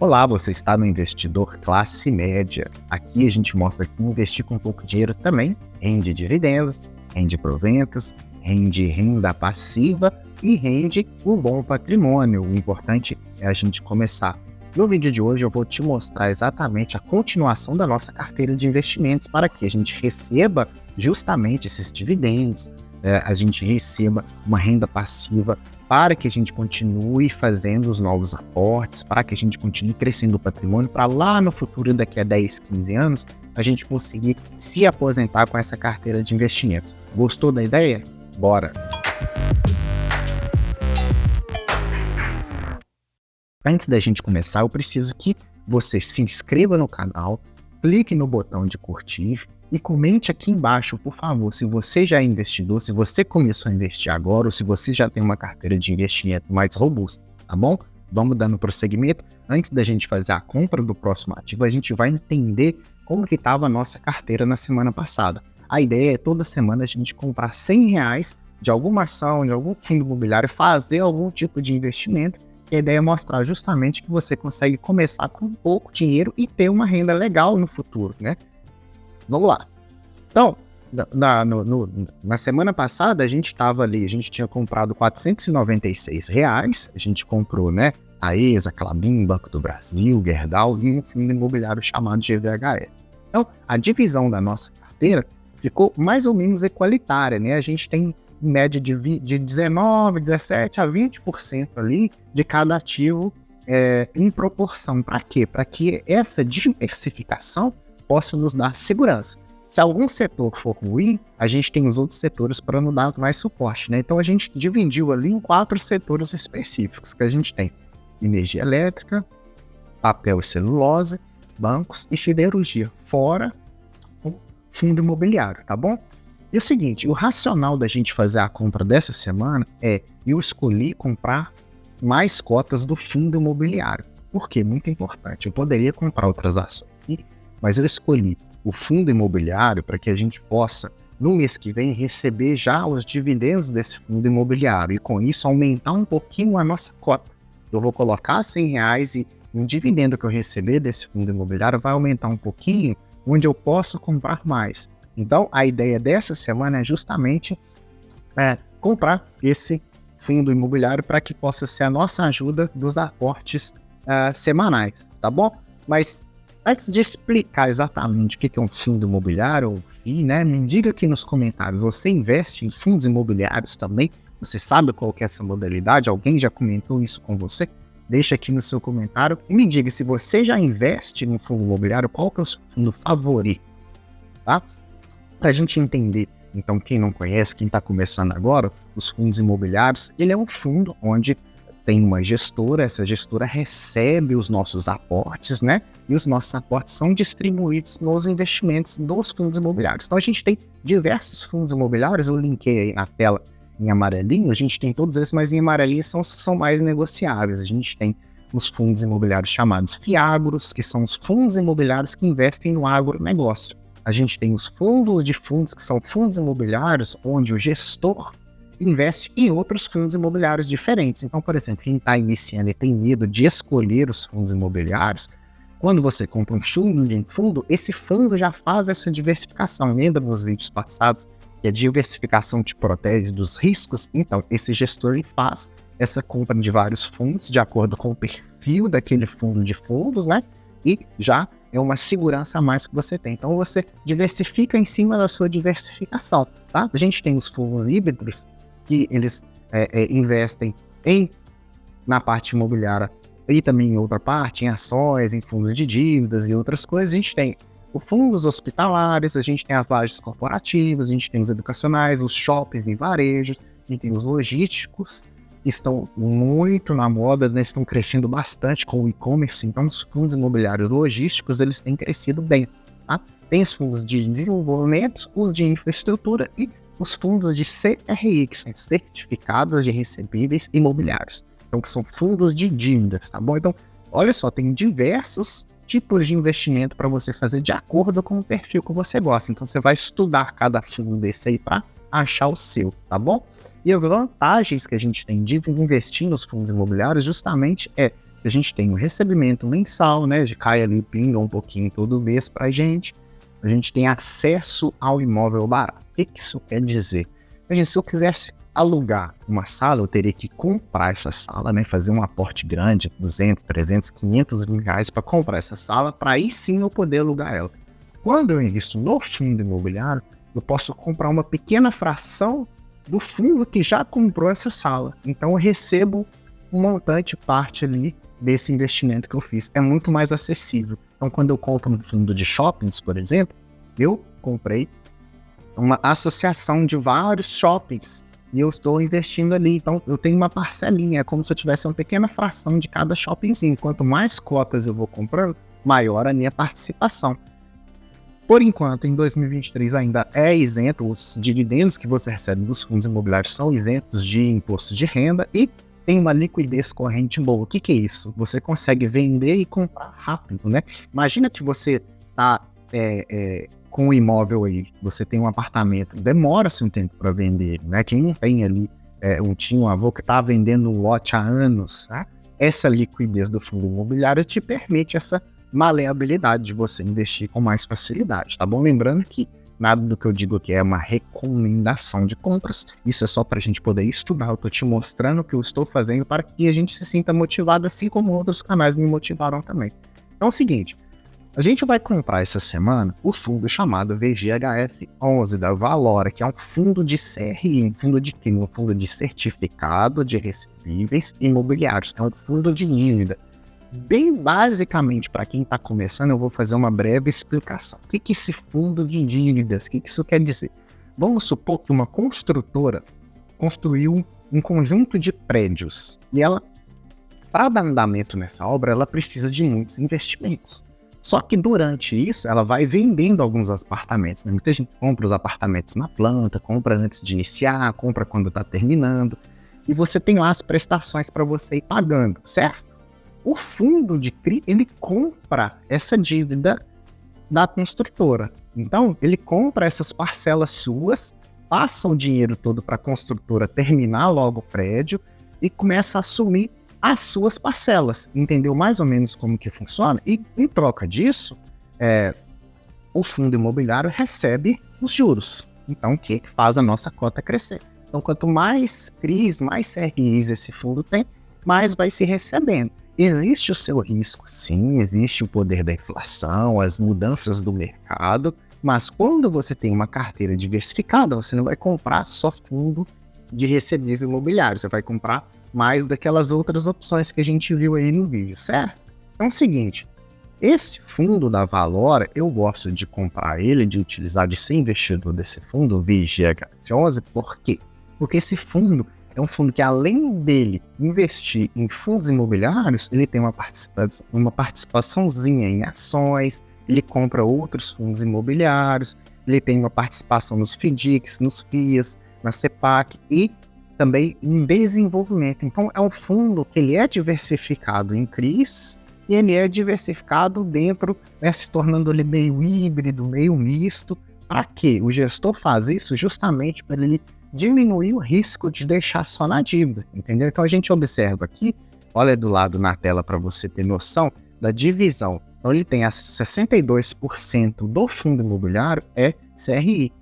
Olá, você está no Investidor Classe Média. Aqui a gente mostra que investir com pouco dinheiro também rende dividendos, rende proventos, rende renda passiva e rende um bom patrimônio. O importante é a gente começar. No vídeo de hoje eu vou te mostrar exatamente a continuação da nossa carteira de investimentos para que a gente receba justamente esses dividendos, a gente receba uma renda passiva para que a gente continue fazendo os novos aportes, para que a gente continue crescendo o patrimônio, para lá no futuro, daqui a 10, 15 anos, a gente conseguir se aposentar com essa carteira de investimentos. Gostou da ideia? Bora! Antes da gente começar, eu preciso que você se inscreva no canal, clique no botão de curtir e comente aqui embaixo, por favor, se você já é investidor, se você começou a investir agora ou se você já tem uma carteira de investimento mais robusta, tá bom? Vamos dando prosseguimento. Antes da gente fazer a compra do próximo ativo, a gente vai entender como que estava a nossa carteira na semana passada. A ideia é toda semana a gente comprar R$100 de alguma ação, de algum fundo imobiliário, fazer algum tipo de investimento. E a ideia é mostrar justamente que você consegue começar com pouco dinheiro e ter uma renda legal no futuro, né? Vamos lá. Então, na semana passada, a gente estava ali, a gente tinha comprado R$496, a gente comprou, né, a ESA, Klabin, Banco do Brasil, Gerdau e um fundo imobiliário chamado GVHE. Então, a divisão da nossa carteira ficou mais ou menos equalitária, né? A gente tem em média de 19, 17 a 20% ali de cada ativo em proporção. Para quê? Para que essa diversificação possa nos dar segurança. Se algum setor for ruim, a gente tem os outros setores para nos dar mais suporte, né? Então a gente dividiu ali em 4 setores específicos que a gente tem: energia elétrica, papel e celulose, bancos e siderurgia, fora o fundo imobiliário, tá bom? E o seguinte, o racional da gente fazer a compra dessa semana eu escolhi comprar mais cotas do fundo imobiliário. Por quê? Muito importante. Eu poderia comprar outras ações, sim, mas eu escolhi o fundo imobiliário para que a gente possa, no mês que vem, receber já os dividendos desse fundo imobiliário e, com isso, aumentar um pouquinho a nossa cota. Eu vou colocar R$100 e o dividendo que eu receber desse fundo imobiliário vai aumentar um pouquinho, onde eu posso comprar mais. Então, a ideia dessa semana é justamente comprar esse fundo imobiliário para que possa ser a nossa ajuda dos aportes semanais, tá bom? Mas antes de explicar exatamente o que é um fundo imobiliário, ou FII, né, me diga aqui nos comentários, você investe em fundos imobiliários também? Você sabe qual que é essa modalidade? Alguém já comentou isso com você? Deixa aqui no seu comentário e me diga se você já investe no fundo imobiliário, qual que é o seu fundo favorito, tá? Para a gente entender, então, quem não conhece, quem está começando agora, os fundos imobiliários, ele é um fundo onde tem uma gestora, essa gestora recebe os nossos aportes, né? E os nossos aportes são distribuídos nos investimentos dos fundos imobiliários. Então, a gente tem diversos fundos imobiliários, eu linkei aí na tela em amarelinho, a gente tem todos esses, mas em amarelinho são mais negociáveis. A gente tem os fundos imobiliários chamados FIAGROS, que são os fundos imobiliários que investem no agronegócio. A gente tem os fundos de fundos, que são fundos imobiliários, onde o gestor investe em outros fundos imobiliários diferentes. Então, por exemplo, quem está iniciando e tem medo de escolher os fundos imobiliários, quando você compra um fundo, esse fundo já faz essa diversificação. Lembra nos vídeos passados que a diversificação te protege dos riscos? Então, esse gestor faz essa compra de vários fundos de acordo com o perfil daquele fundo de fundos, né? E já é uma segurança a mais que você tem. Então, você diversifica em cima da sua diversificação, tá? A gente tem os fundos híbridos, que eles investem na parte imobiliária e também em outra parte, em ações, em fundos de dívidas e outras coisas. A gente tem os fundos hospitalares, a gente tem as lajes corporativas, a gente tem os educacionais, os shoppings e varejos, a gente tem os logísticos, que estão muito na moda, né? Estão crescendo bastante com o e-commerce. Então, os fundos imobiliários logísticos, eles têm crescido bem, tá? Tem os fundos de desenvolvimento, os de infraestrutura e os fundos de CRI, que são certificados de recebíveis imobiliários. Então, que são fundos de dívidas, tá bom? Então, olha só, tem diversos tipos de investimento para você fazer de acordo com o perfil que você gosta. Então, você vai estudar cada fundo desse aí para achar o seu, tá bom? E as vantagens que a gente tem de investir nos fundos imobiliários justamente A gente tem um recebimento mensal, né? De cai ali, pinga um pouquinho todo mês pra gente. A gente tem acesso ao imóvel barato. O que isso quer dizer? Imagina, se eu quisesse alugar uma sala, eu teria que comprar essa sala, né? Fazer um aporte grande, 200, 300, 500 mil reais para comprar essa sala, para aí sim eu poder alugar ela. Quando eu invisto no fundo imobiliário, eu posso comprar uma pequena fração do fundo que já comprou essa sala. Então eu recebo um montante parte ali desse investimento que eu fiz. É muito mais acessível. Então quando eu compro um fundo de shoppings, por exemplo, eu comprei uma associação de vários shoppings e eu estou investindo ali. Então eu tenho uma parcelinha, é como se eu tivesse uma pequena fração de cada shoppingzinho. Quanto mais cotas eu vou comprando, maior a minha participação. Por enquanto, em 2023 ainda é isento, os dividendos que você recebe dos fundos imobiliários são isentos de imposto de renda e tem uma liquidez corrente boa. O que é isso? Você consegue vender e comprar rápido, né? Imagina que você está com um imóvel aí, você tem um apartamento, demora-se um tempo para vender, né? Quem não tem ali, tinha um avô que está vendendo um lote há anos, tá? Essa liquidez do fundo imobiliário te permite essa maleabilidade de você investir com mais facilidade, tá bom? Lembrando que nada do que eu digo aqui é uma recomendação de compras, isso é só para a gente poder estudar, eu tô te mostrando o que eu estou fazendo para que a gente se sinta motivado, assim como outros canais me motivaram também. Então é o seguinte, a gente vai comprar essa semana o fundo chamado VGHF11 da Valora, que é um fundo de CRI, um fundo de quê? Um fundo de certificado de recebíveis imobiliários, é um fundo de dívida. Bem basicamente, para quem está começando, eu vou fazer uma breve explicação. O que é esse fundo de dívidas? O que isso quer dizer? Vamos supor que uma construtora construiu um conjunto de prédios e ela, para dar andamento nessa obra, ela precisa de muitos investimentos. Só que durante isso, ela vai vendendo alguns apartamentos, né? Muita gente compra os apartamentos na planta, compra antes de iniciar, compra quando está terminando, e você tem lá as prestações para você ir pagando, certo? O fundo de CRI, ele compra essa dívida da construtora. Então, ele compra essas parcelas suas, passa o dinheiro todo para a construtora terminar logo o prédio e começa a assumir as suas parcelas. Entendeu mais ou menos como que funciona? E, em troca disso, o fundo imobiliário recebe os juros. Então, o que faz a nossa cota crescer? Então, quanto mais CRIs, mais CRIs esse fundo tem, mais vai se recebendo. Existe o seu risco, sim, existe o poder da inflação, as mudanças do mercado, mas quando você tem uma carteira diversificada, você não vai comprar só fundo de recebível imobiliário, você vai comprar mais daquelas outras opções que a gente viu aí no vídeo, certo? Então é o seguinte, esse fundo da Valora, eu gosto de comprar ele, de utilizar, de ser investidor desse fundo, o VGHF11, por quê? Porque esse fundo é um fundo que, além dele investir em fundos imobiliários, ele tem uma participaçãozinha em ações, ele compra outros fundos imobiliários, ele tem uma participação nos FDICs, nos FIAs, na CEPAC e também em desenvolvimento. Então, é um fundo que ele é diversificado em CRIs e ele é diversificado dentro, né, se tornando ele meio híbrido, meio misto. Para quê? O gestor faz isso justamente para ele diminuir o risco de deixar só na dívida, entendeu? Então a gente observa aqui, olha do lado na tela para você ter noção da divisão. Então ele tem 62% do fundo imobiliário é CRI.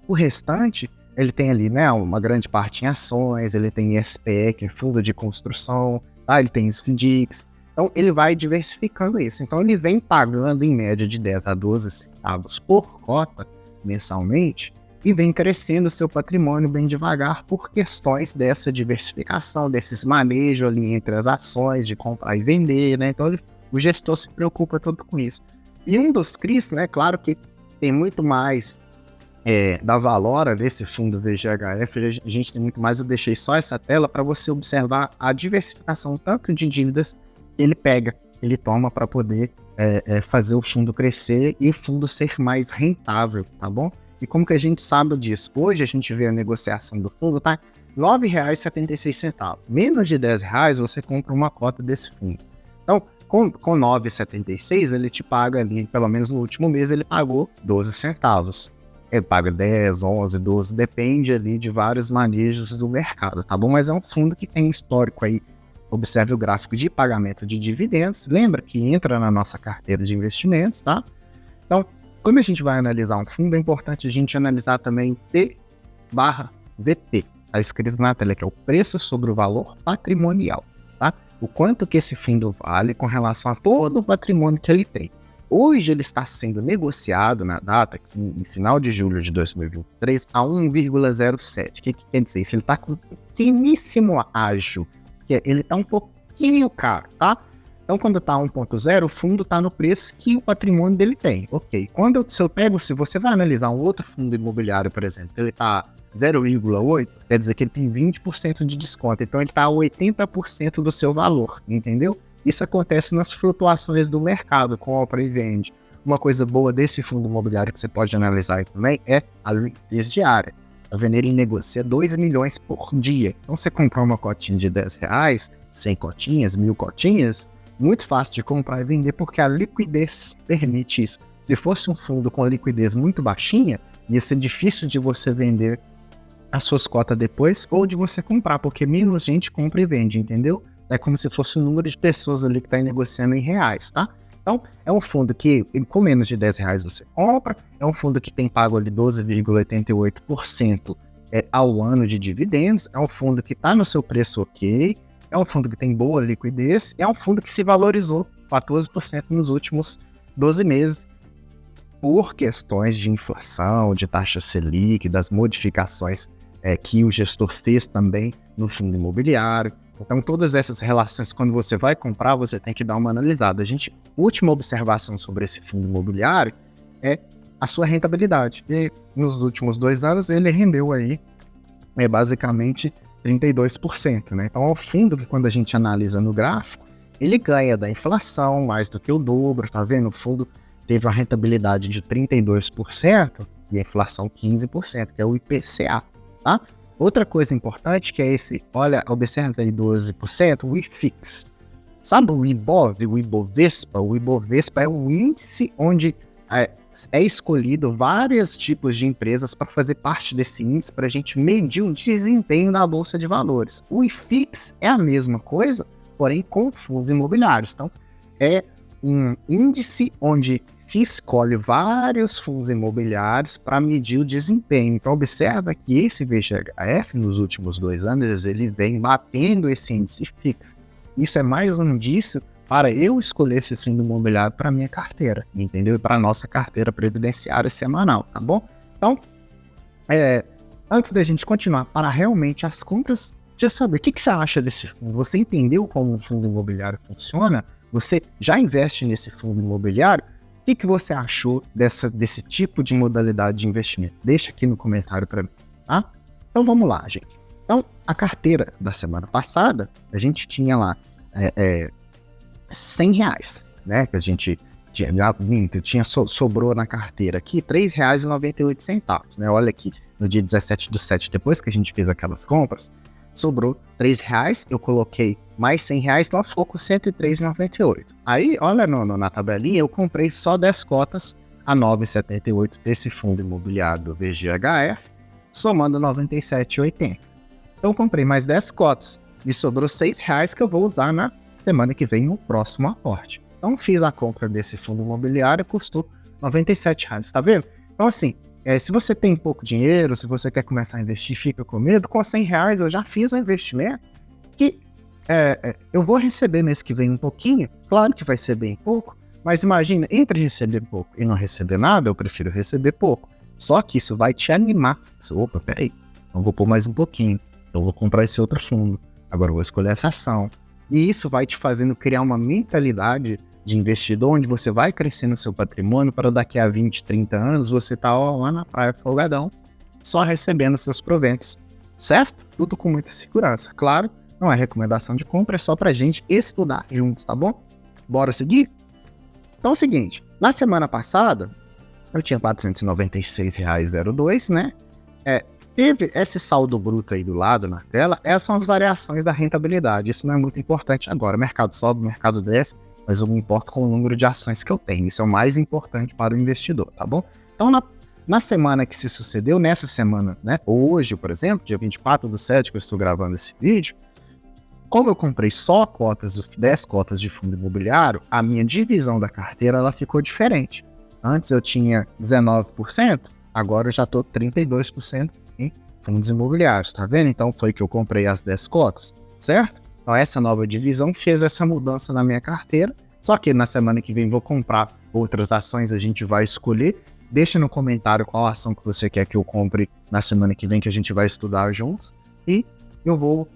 O restante, ele tem ali, né, uma grande parte em ações, ele tem SPE, que é fundo de construção, tá? Ele tem os FDICs. Então ele vai diversificando isso. Então ele vem pagando em média de 10 a 12 centavos por cota mensalmente, e vem crescendo o seu patrimônio bem devagar por questões dessa diversificação, desses manejos ali entre as ações, de comprar e vender, né? Então o gestor se preocupa todo com isso. E um dos CRIs, né? Claro que tem muito mais da Valora desse fundo VGHF, a gente tem muito mais, eu deixei só essa tela para você observar a diversificação tanto de dívidas que ele pega, ele toma para poder fazer o fundo crescer e o fundo ser mais rentável, tá bom? E como que a gente sabe disso? Hoje a gente vê a negociação do fundo, tá? R$ 9,76. Menos de R$10 você compra uma cota desse fundo. Então, com R$ 9,76 ele te paga ali, pelo menos no último mês ele pagou 12 centavos. Ele paga 10, 11, 12, depende ali de vários manejos do mercado, tá bom? Mas é um fundo que tem histórico aí observe o gráfico de pagamento de dividendos. Lembra que entra na nossa carteira de investimentos, tá? Então, quando a gente vai analisar um fundo, é importante a gente analisar também P/VP. Está escrito na tela que é o preço sobre o valor patrimonial, tá? O quanto que esse fundo vale com relação a todo o patrimônio que ele tem. Hoje ele está sendo negociado na data, aqui em final de julho de 2023, a 1,07. O que quer dizer isso? Ele está com pequeníssimo ágio, que ele está um pouquinho caro, tá? Então, quando está 1,0, o fundo está no preço que o patrimônio dele tem. Ok. Se você vai analisar um outro fundo imobiliário, por exemplo, ele está 0,8, quer dizer que ele tem 20% de desconto. Então, ele está a 80% do seu valor, entendeu? Isso acontece nas flutuações do mercado, compra e vende. Uma coisa boa desse fundo imobiliário que você pode analisar aí também é a liquidez diária. Tá vendo? Ele negocia 2 milhões por dia. Então, você comprar uma cotinha de R$10, 100 cotinhas, 1000 cotinhas, muito fácil de comprar e vender porque a liquidez permite isso. Se fosse um fundo com liquidez muito baixinha, ia ser difícil de você vender as suas cotas depois ou de você comprar, porque menos gente compra e vende, entendeu? É como se fosse o número de pessoas ali que está negociando em reais, tá? Então, é um fundo que com menos de R$10 você compra, é um fundo que tem pago ali 12,88% ao ano de dividendos, é um fundo que está no seu preço ok, é um fundo que tem boa liquidez, é um fundo que se valorizou 14% nos últimos 12 meses por questões de inflação, de taxa Selic, das modificações que o gestor fez também no fundo imobiliário. Então, todas essas relações, quando você vai comprar, você tem que dar uma analisada. Última observação sobre esse fundo imobiliário é a sua rentabilidade. E nos últimos 2 anos, ele rendeu aí basicamente 32%, né? Então, é um fundo que quando a gente analisa no gráfico, ele ganha da inflação mais do que o dobro, tá vendo? O fundo teve uma rentabilidade de 32% e a inflação 15%, que é o IPCA, tá? Outra coisa importante que é observa aí 12%, o IFIX. Sabe o IBOV, o Ibovespa? O Ibovespa é um índice onde é escolhido vários tipos de empresas para fazer parte desse índice para a gente medir o desempenho da Bolsa de Valores. O IFIX é a mesma coisa, porém com fundos imobiliários. Então, é um índice onde se escolhe vários fundos imobiliários para medir o desempenho. Então, observa que esse VGHF, nos últimos 2 anos, ele vem batendo esse índice fixo. Isso é mais um indício para eu escolher esse fundo imobiliário para minha carteira, entendeu? E para a nossa carteira previdenciária semanal, tá bom? Então, antes da gente continuar, para realmente as compras, deixa eu saber, o que você acha desse fundo? Você entendeu como um fundo imobiliário funciona? Você já investe nesse fundo imobiliário? O que você achou desse tipo de modalidade de investimento? Deixa aqui no comentário para mim, tá? Então vamos lá, gente. Então, a carteira da semana passada, a gente tinha lá R$100, né? Que a gente sobrou na carteira aqui R$3,98, né? Olha aqui, no dia 17/7, depois que a gente fez aquelas compras, sobrou R$3, eu coloquei mais R$100, então ficou com R$103,98. Aí, olha na tabelinha, eu comprei só 10 cotas a R$9,78 desse fundo imobiliário do VGHF, somando R$97,80. Então, comprei mais 10 cotas e sobrou R$6 que eu vou usar na semana que vem no próximo aporte. Então, fiz a compra desse fundo imobiliário, custou R$97, tá vendo? Então, assim, se você tem pouco dinheiro, se você quer começar a investir, fica com medo, com R$100 eu já fiz um investimento que eu vou receber mês que vem um pouquinho, claro que vai ser bem pouco, mas imagina, entre receber pouco e não receber nada, eu prefiro receber pouco. Só que isso vai te animar. Opa, peraí, não vou pôr mais um pouquinho, eu vou comprar esse outro fundo, agora eu vou escolher essa ação. E isso vai te fazendo criar uma mentalidade de investidor, onde você vai crescendo o seu patrimônio para daqui a 20, 30 anos, você tá lá na praia folgadão, só recebendo seus proventos, certo? Tudo com muita segurança. Claro, não é recomendação de compra, é só pra gente estudar juntos, tá bom? Bora seguir? Então é o seguinte, na semana passada, eu tinha R$496,02, né? Teve esse saldo bruto aí do lado na tela, essas são as variações da rentabilidade, isso não é muito importante agora, o mercado sobe, o mercado desce, mas eu me importo com o número de ações que eu tenho, isso é o mais importante para o investidor, tá bom? Então, na semana que se sucedeu, nessa semana, né, hoje, por exemplo, dia 24/7 que eu estou gravando esse vídeo, Como eu comprei só 10 cotas de fundo imobiliário, a minha divisão da carteira ela ficou diferente. Antes eu tinha 19%, agora eu já estou 32% em fundos imobiliários, tá vendo? Então foi que eu comprei as 10 cotas, certo? Então essa nova divisão fez essa mudança na minha carteira, só que na semana que vem vou comprar outras ações, a gente vai escolher. Deixa no comentário qual ação que você quer que eu compre na semana que vem, que a gente vai estudar juntos, e eu vou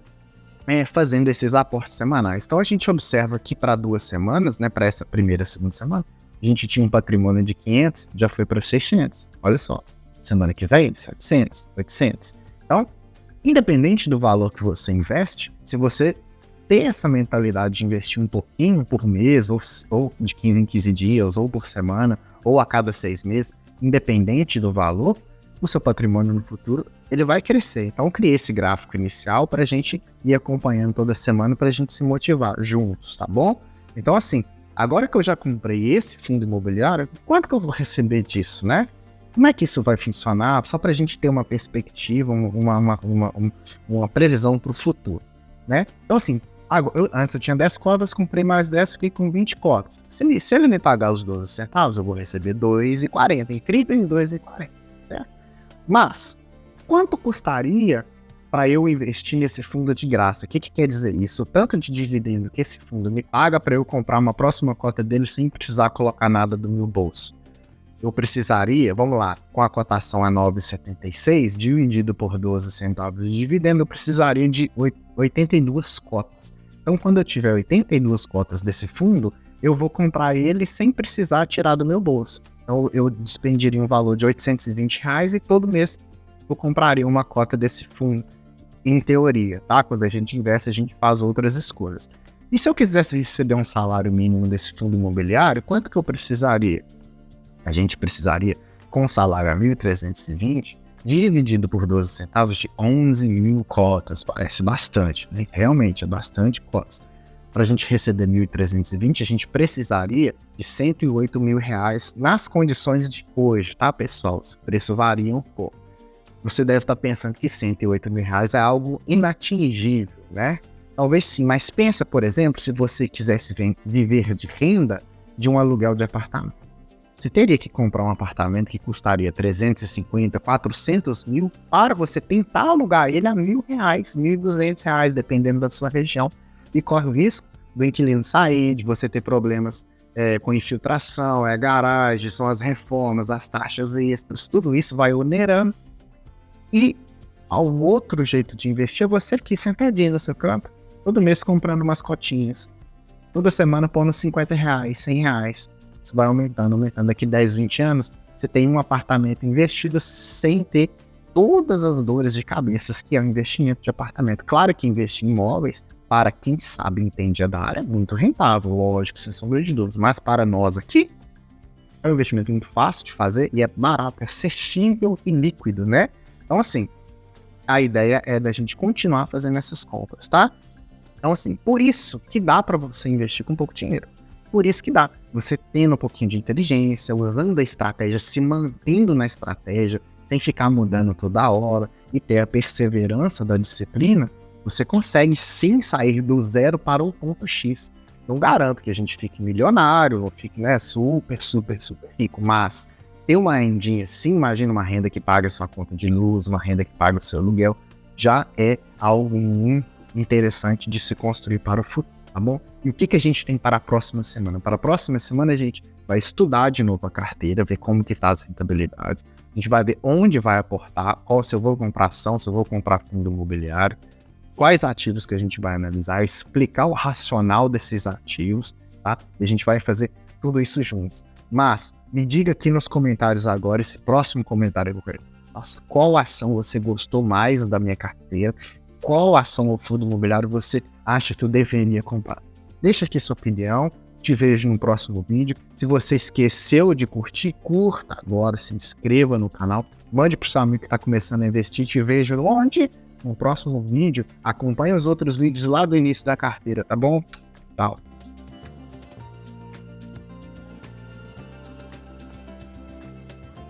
fazendo esses aportes semanais. Então a gente observa que para 2 semanas, né, para essa primeira e segunda semana, a gente tinha um patrimônio de 500, já foi para 600. Olha só, semana que vem, 700, 800. Então, independente do valor que você investe, se você ter essa mentalidade de investir um pouquinho por mês, ou de 15 em 15 dias, ou por semana, ou a cada 6 meses, independente do valor, o seu patrimônio no futuro, ele vai crescer. Então, eu criei esse gráfico inicial para a gente ir acompanhando toda semana, para a gente se motivar juntos, tá bom? Então, assim, agora que eu já comprei esse fundo imobiliário, quanto que eu vou receber disso, né? Como é que isso vai funcionar? Só para a gente ter uma perspectiva, uma previsão para o futuro, né? Então, assim, antes eu tinha 10 cotas, comprei mais 10, fiquei com 20 cotas. Se ele me pagar os 12 centavos, eu vou receber 2,40, incríveis 2,40, certo? Mas, quanto custaria para eu investir nesse fundo de graça? O que quer dizer isso? O tanto de dividendo que esse fundo me paga para eu comprar uma próxima cota dele sem precisar colocar nada do meu bolso. Eu precisaria, vamos lá, com a cotação a 9,76, dividido por 12 centavos de dividendo, eu precisaria de 82 cotas. Então, quando eu tiver 82 cotas desse fundo, eu vou comprar ele sem precisar tirar do meu bolso. Então, eu despenderia um valor de R$820 e todo mês eu compraria uma cota desse fundo, em teoria, tá? Quando a gente investe, a gente faz outras escolhas. E se eu quisesse receber um salário mínimo desse fundo imobiliário, quanto que eu precisaria? A gente precisaria, com salário a 1.320, dividido por 12 centavos, de 11 mil cotas. Parece bastante, né? Realmente é bastante cotas. Para a gente receber 1.320, a gente precisaria de R$108 mil nas condições de hoje, tá, pessoal? O preço varia um pouco. Você deve estar pensando que R$108 mil é algo inatingível, né? Talvez sim, mas pensa, por exemplo, se você quisesse viver de renda de um aluguel de apartamento. Você teria que comprar um apartamento que custaria 350, 400 mil para você tentar alugar ele a R$1.000, R$1.200, dependendo da sua região. E corre o risco do inquilino sair, de você ter problemas com infiltração, garagem, são as reformas, as taxas extras, tudo isso vai onerando. E ao outro jeito de investir é você aqui sentadinho no seu campo, todo mês comprando umas cotinhas. Toda semana pondo R$50, R$100. Isso vai aumentando. Daqui 10, 20 anos, você tem um apartamento investido sem ter todas as dores de cabeça que é o investimento de apartamento. Claro que investir em imóveis, para quem sabe e entende da área, é muito rentável, lógico, sem sombra de dúvidas. Mas para nós aqui, é um investimento muito fácil de fazer e é barato, é acessível e líquido, né? Então, assim, a ideia é da gente continuar fazendo essas compras, tá? Então, assim, por isso que dá para você investir com pouco dinheiro. Por isso que dá. Você tendo um pouquinho de inteligência, usando a estratégia, se mantendo na estratégia, sem ficar mudando toda hora e ter a perseverança da disciplina, você consegue sim sair do zero para um ponto X. Não garanto que a gente fique milionário ou fique, né, super rico, mas ter uma rendinha sim, imagina uma renda que paga a sua conta de luz, uma renda que paga o seu aluguel, já é algo muito interessante de se construir para o futuro. Tá bom? E o que a gente tem para a próxima semana? Para a próxima semana a gente vai estudar de novo a carteira, ver como que tá as rentabilidades. A gente vai ver onde vai aportar, se eu vou comprar ação, se eu vou comprar fundo imobiliário, quais ativos que a gente vai analisar, explicar o racional desses ativos, tá? E a gente vai fazer tudo isso juntos. Mas me diga aqui nos comentários agora, esse próximo comentário que eu quero. Nossa, qual ação você gostou mais da minha carteira? Qual ação ou fundo imobiliário você acha que eu deveria comprar? Deixa aqui sua opinião, te vejo no próximo vídeo. Se você esqueceu de curtir, curta agora, se inscreva no canal, mande para o seu amigo que está começando a investir, te vejo onde? No próximo vídeo. Acompanhe os outros vídeos lá do início da carteira, tá bom? Tchau.